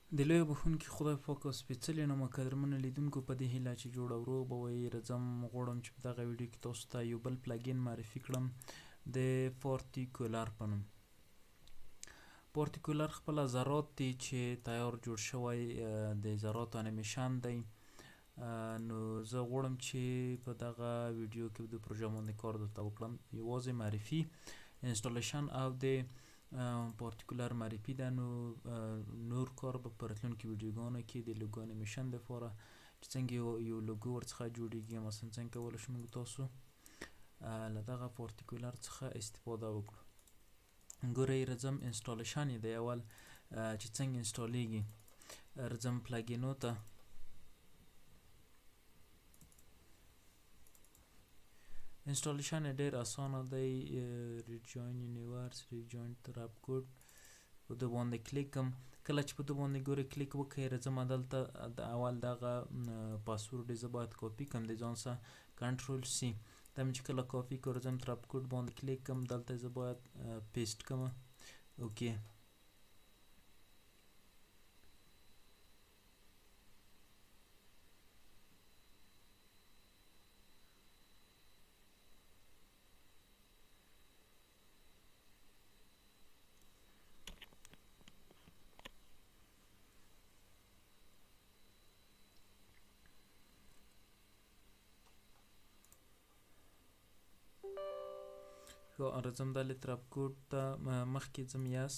د لوی بخښونکي خدای پاک او سپېڅلي نامه قدرمنو لیدونکو په دې هیله چې جوړ او روغ به وئ راځم غواړم چې په دغه ویډیو کې تاسو ته یو بل پلګین معرفي کړم د پارتیکولر په نوم. پارتیکولر خپله ذرات دي چې تیار جوړ شوی د ذراتو انیمیشن دی. نو زه غواړم چې په دغه ویډیو کې د پروژه باندې کار درته وکړم، یوازې معرفي انسټالیشن او د پارتیکولر معرفي ده. نو نور کار به په راتلونکي ویډیوګانو کې د لوګو انیمیشن لپاره چې څنګه یو لوګو ورڅخه جوړیږي، مثلا څنګه کولی شو موږ تاسو له دغه پارتیکولر څخه استفاده وکړو. ګورئ راځم انسټالیشن یې دی اول چې څنګه انسټالیږي. راځم پلګینو ته. انسټالیشن یې ډېر اسانه دی. ریجوین یونیورس، ریجوین تراب کوډ په ده باندې کلیک کم. کله چې په ده باندې ګورئ کلیک وکړئ، راځم دلته د اول دغه پاسورډ یې زه باید کاپي کړم د ځان څخه، کنټرول سی. دا مې چې کله کاپي کړ راځم تراب کوډ باندې کلیک کم، دلته زه باید پیسټ کړم. اوکې راځم دا تراب کوډ ته مخکې ځم یاس.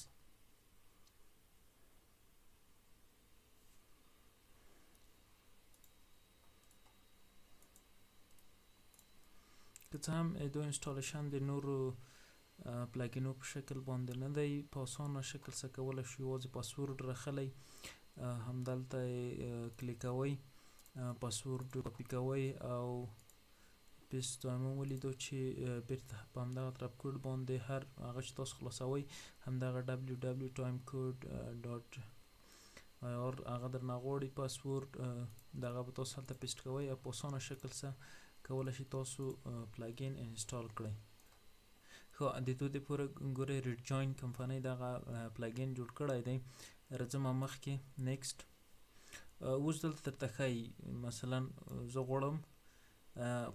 که څه هم دو انسټالیشن د نورو پلګینو په شکل باندې نه دی، په اسانه شکل څه کولی شو. یوازې پاسورډ راخلی، همدلته کلیکوئ، پاسورډ کاپي کوئ او پیسټ مو ولیدو چې بیرته په همدغه تراب کوډ باندې هر هغه چې تاسو خلاصوئ همدغه www.timecode.ir هغه درنه غواړي پاسورډ، دغه به تاسو هلته پیسټ کوئ او په اسانه شکل څه کولی شئ تاسو پلګین انسټال کړئ. ښه د دې دپاره ګورئ ریجوین کمپنۍ دغه پلګین جوړ کړی دی. راځم مخکې نیکسټ. اوس دلته درته ښایي مثلا زه غواړم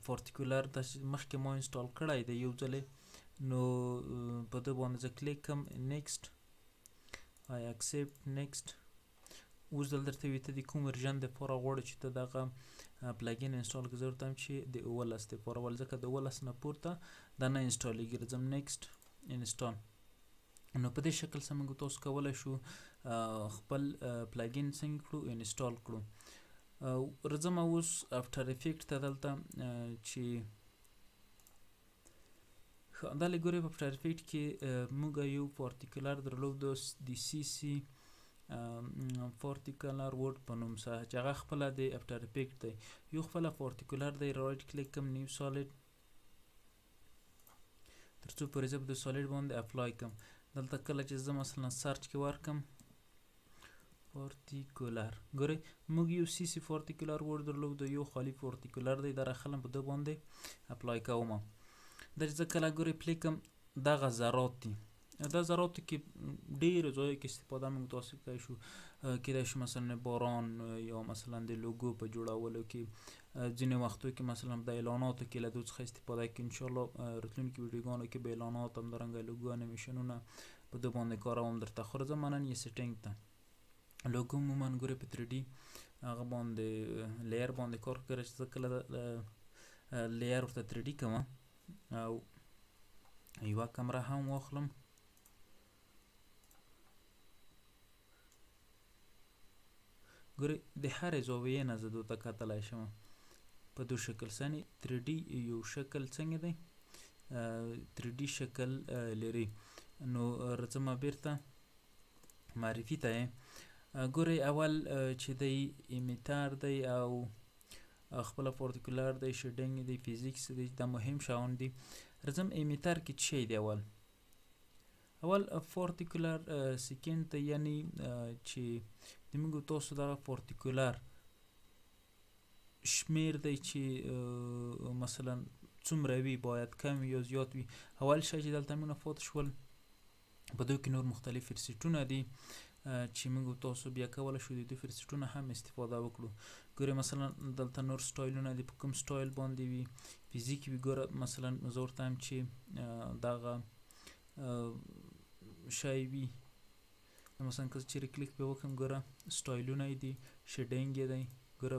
پارتیکولر داسې مخکې ما انسټال کړی دی یو ځلې، نو په ده باندې زه کلیک کم، نیکسټ، آی اکسپټ، نیکسټ. اوس دلته درته وي ته د کوم ورژن دپاره غواړې چې ته دغه پلګین انسټال کړې. زه ورته وایم چې د 11 دپاره، ولې ځکه د 11 نه پورته دا نه انسټالیږي. راځم نیکسټ، انسټال. نو په دې شکل سره موږ تاسو کولی شو خپل پلګین څنګه کړو، انسټال کړو. راځم اوس افټر افیکټ ته دلته چې دلې ګورئ په افټر افیکټ کې موږ یو پارتیکولر درلود د سی سی پارتیکولر ورډ په نوم سره چې هغه خپله د افټر افیکټ دی. یو خپله پارتیکولر دی، رایټ کلیک کم، نیو سالډ، تر څو پورې زه په د سالډ باندې اپلای کم. دلته کله چې زه مثلا سرچ کې ورکم پارتیکولر، ګورئ موږ یو سی سی پارتیکولر ورډ درلود، یو خالی پارتیکولر دی، دا راخلم په ده باندې اپلای کوم. دا چې زه کله ګورئ پلی کم، دغه ذرات دي. دا ذراتو کې ډېرو ځایو کې استفاده موږ تاسو کولی شو. کیدای شي مثلا باران یا مثلا د لوګو په جوړولو کې، ځینې وختو کې مثلا د اعلاناتو کې له دو څخه استفاده کوي. انشاءالله راتلونکي ویډیوګانو کې به اعلانات همدارنګه لوګو انیمیشنونه په ده باندې کاروم درته. خو راځم نن یې سیټینګ ته. لوګو عموما ګورئ په 3D هغه باندې لیر باندې کار کوي. چې زه کله لیر ورته 3D کوم او یوه کمره هم واخلم، ګورئ د هرې زاویې نه زه دو ته کتلی شم په دو شکل. ثاني 3D یو شکل څنګه دی، 3D شکل لري. نو راځم بیرته معرفي ته یې. ګورئ اول چې دی ایمیټر دی او خپله پارتیکولر دی، شیډینګ دی، فیزیکس دی، دا مهم شیان دي. راځم ایمیټر کې څه شی دی. اول پارتیکولر سیکنډ دی، یعنی چې د موږ تاسو دغه پارتیکولر شمیر دی چې مثلا څومره وي، باید کم یا زیات وي. اول شی چې دلته موږ پاتې شول په دوی کې نور مختلف ریسیټونه دي. چې موږ تاسو بیا کولای شو د دې فرصتونو هم استفاده وکړو. ګوره مثلا دلته نور سټایلونه دي، په کوم سټایل باندې وي فزیک وي. ګوره مثلا زه ورته وایم چې دغه شی وي، مثلا که چیرې کلیک پې وکړم ګوره سټایلونه یې دي، شیډینګ یې دی. ګوره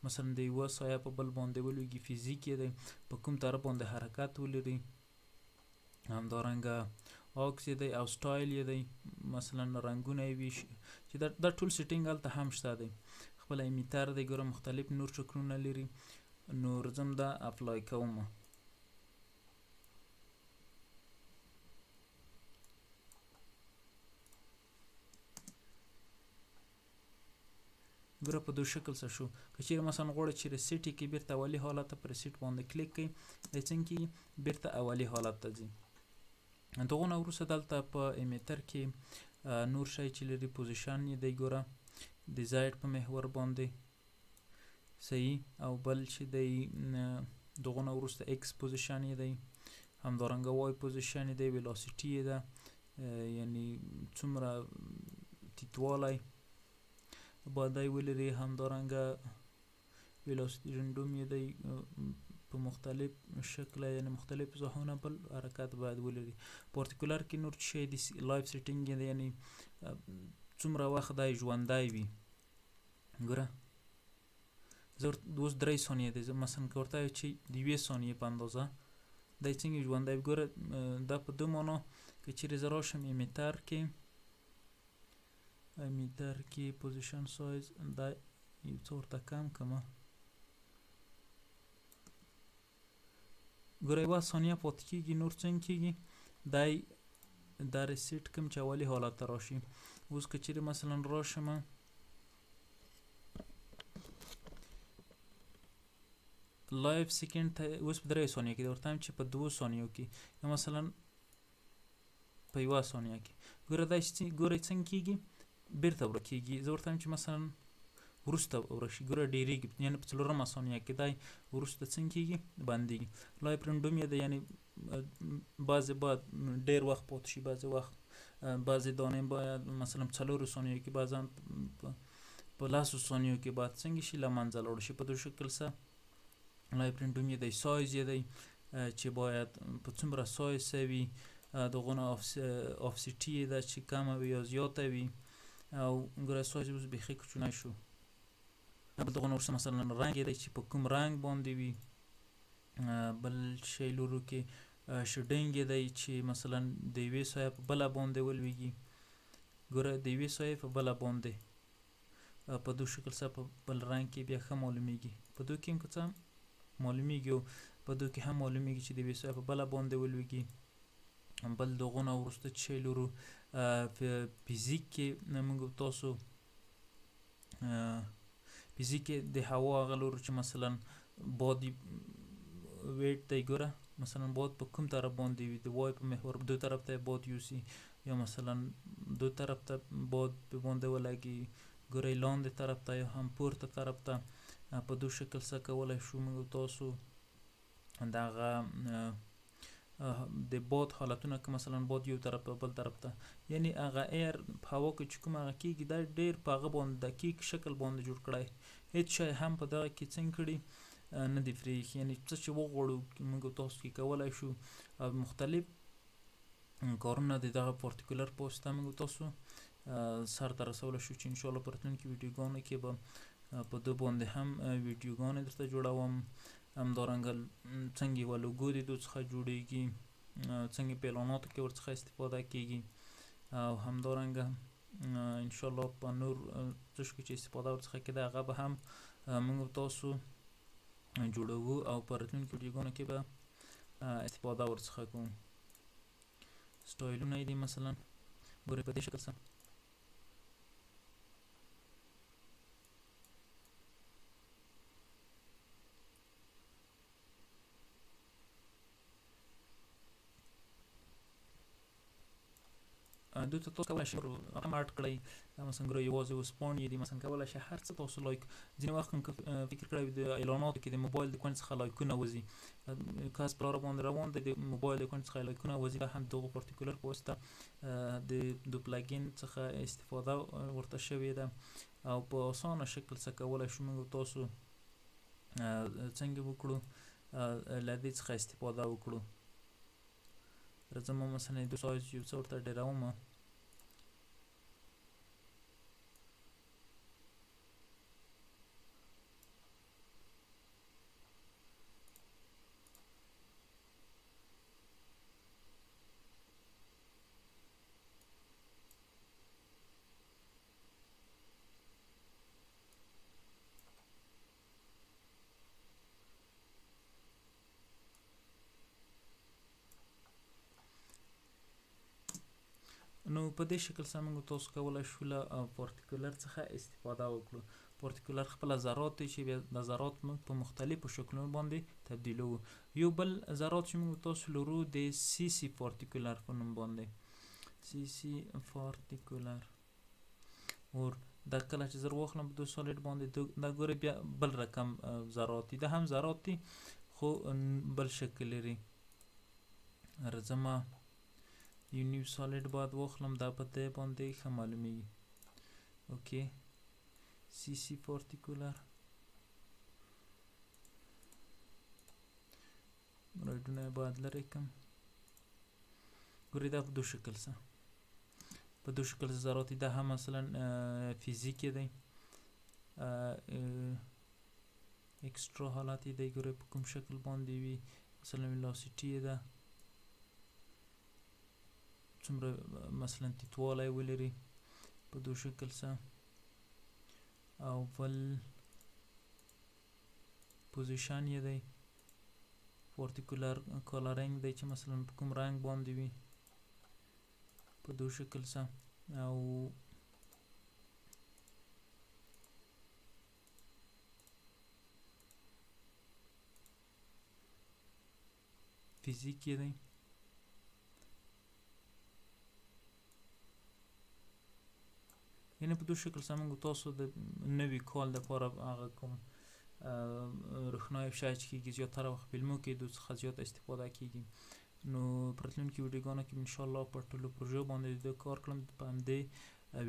مثلا د یوه سایه په بل باندې ولویږي، فزیک یې دی، په کوم طرف باندې حرکت ولري، همدارنګه آکس یې دی او سټایل یې دی، مثلا رنګونه یې وي چې دا ټول سیټینګ هلته هم شته دی. خپل امیټر دی، ګوره مختلف نور شکلونه لري. نور ځم دا اپلای کوم. ګوره په دو شکل څه شو. که چیرې مثلا غواړئ چې ریسیټ یې کړئ بیرته اولي حالت ته، په ریسیټ باندې کلیک کړئ، دی څنګه کېږي بیرته اولي حالت ته ځي. دغه نه وروسته دلته په امیټر کې نور شی چې لري پوزیشن یې دی، ګوره د زاید په محور باندې صحیح، او بل چې دی دغه نه وروسته ایکس پوزیشن یې دی، همدارنګه وای پوزیشن یې دی، ویلاسیټي یې ده، یعنی څومره تیتوالی باید دی ولري، همدارنګه ویلاسیټي رنډوم یې دی په مختلف شکله، یعنی مختلف ځایونه بل حرکت باید ولري. پارتیکولر کې نور شی دی لایف سیټینګ یې دی، یعنی څومره وخت دی ژوندی وي. ګوره زه اوس 3 ثانیې دی، زه مثلا که ورته چې د 1 ثانیې په اندازه دی څنګه ژوندی وي. ګوره دا په دو معنا که چیرې زه راشم امیټر کې پوزیشن سایز دا یو څه ورته کم کمه، ګوره 1 ثانیه پاتې کېږي. نور څنګه کېږي دی دا ریسیټ کوم چې اولي حالت ته راشي. اوس که چیرې مثلا راشم لایف سیکنډ ته، اوس په 3 ثانیو کې ورته وایم چې په 2 ثانیو کې، یا مثلا په 1 ثانیه کې. ګوره دا ګوره څنګه کېږي بیرته ورکېږي. زه ورته وایم چې مثلا وروسته ورشي، ګوره ډېرېږي، یعنې په 4مه ثانیه کې دی وروسته څنګه کېږي بندېږي. لایف رنډوم یې دی، یعنې بعضې باید ډېر وخت پاتې شي، بعضې وخت بعضې دانې باید مثلا 4 ثانیو کې، بعضا په 10 ثانیو کې باید څنګه شي له منځه لاړ شي. په دو شکل سره لایف رنډوم یې دی، سایز یې دی چې باید په څومره سایز وي، دغه نه آفسیټي یې ده چې کمه وي یا زیاته وي، او ګوره سایز اوس بیخي کوچنی شو. دغه نه وروسته مثلا رنګ یې دی چې په کوم رنګ باندې وي. بل شی لرو کې شیډینګ یې دی چې مثلا د یوې سایه په بله باندې ولویږي. ګوره د یوې سایې په بله باندې په دو شکل سره په بل رنګ کې بیا ښه معلومیږي. په دو کې هم که څه هم معلومیږي، او په دو کې هم معلومیږي چې د یوې سایه په بله باندې ولویږي. بل دغه نه وروسته چې شی لرو په فزیک کې موږ تاسو فزیک کې د هوا هغه لرو چې مثلا بادي ویټ دی. ګوره مثلا باد په کوم طرف باندې وي، د وای په محور دو طرف ته باد یوسي، یا مثلا دو طرف ته باد په باندې ولګي، ګوره لاندې طرف ته یا هم پورته طرف ته. په دو شکل سره کولی شو موږ تاسو دغه د باد حالتونه که مثلا باد یو طرف ته بل طرف ته، یعنی هغه ایر په هوا کې چې کوم هغه کېږي دا ډېر په هغه باندې دقیق شکل باندې جوړ کړی. هېڅ شی هم په دغه کې څنګه کړي نه دي پرېښي، یعنې څه چې وغواړو موږ تاسو کې کولی شو. مختلف کارونه د دغه پارتیکولر په واسطه موږ تاسو سرته رسولی شو، چې انشاءالله په راتلونکي ویډیوګانو کې به په دو باندې هم ویډیوګانې درته جوړوم. همدارنګه څنګه یوه لوګو د دو څخه جوړیږي، څنګه په اعلاناتو کې ورڅخه استفاده کیږي، او همدارنګه انشاءالله په نور څه شو کې چې استفاده ورڅخه کېده هغه به هم موږ تاسو جوړوو، او په راتلونکي ویډیوګانو کې به استفاده ورڅخه کوو. سټایلونه یې دي مثلا ګورئ په دې شکل سره. دوی ته تاسو کولای شئ مارټ کړئ مثلا ګورئ یوازې اوس پاڼې دي مثلا کولای شئ هر څه تاسو لایک ځینې وخت فکر کړی د اعلاناتو کې د موبایل د کونج څخه لایکونه وځي کاس په لاره باندې روان دی د موبایل د کونج څخه لایکونه وځي دا هم دغه پارتیکولر په واسطه د پلګین څخه استفاده ورته شوې ده او په اسانه شکل څخه کولای شو موږ تاسو څنګه وکړو له دې څخه استفاده وکړو راځم مثلا د سایز یو څه ورته ډیروم نو په دې شکل سره موږ تاسو کولای شو له پارتیکولر څخه استفاده وکړو پارتیکولر خپل ذرات چې د ذرات موږ په مختلفو شکلونو باندې تبدیلوو یو بل ذرات چې موږ تاسو لرو د سی پارتیکولر په نوم باندې سی پارتیکولر اور دا کله چې زر واخلم په دو سالیډ باندې دا ګوري بیا بل رقم ذرات دي دا هم ذرات دي خو بل شکل لري راځم یو نیو سالیډ باید واخلم دا په دې باندې ښه معلومیږي اوکې سی پارتیکولر رایډونه باید لرې کړم ګورئ دا په دو شکل سره په دو شکل ذرات دا هم مثلا فیزیکی دی اکسترا حالت دی ګورئ په کوم شکل باندې وي مثلا ویلاسیټي ده څومره مثلا تیتوالی ولري په دو شکل سره او بل پوزیشن یې دی پارتیکولر کالرینګ دی چې مثلا په کوم رنګ باندې وي په دو شکل سره او فیزیک یې دی یعنی په دو شکل سره موږ تاسو د نوي کال لپاره هغه کوم روښنایي شی چې کېږي زیاتره وخت فلمو کې د څخه زیات استفاده کېږي نو په راتلونکي ویډیوګانو کې انشاءالله په ټولو پروژو باندې د کار کړم په همدې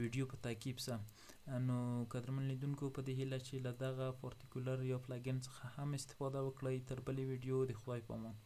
ویډیو په تعقیب سره نو قدرمن لیدونکو په دې هیله چې له دغه پارتیکولر یا پلګین څخه هم استفاده وکړئ تر بلې ویډیو د خدای په امان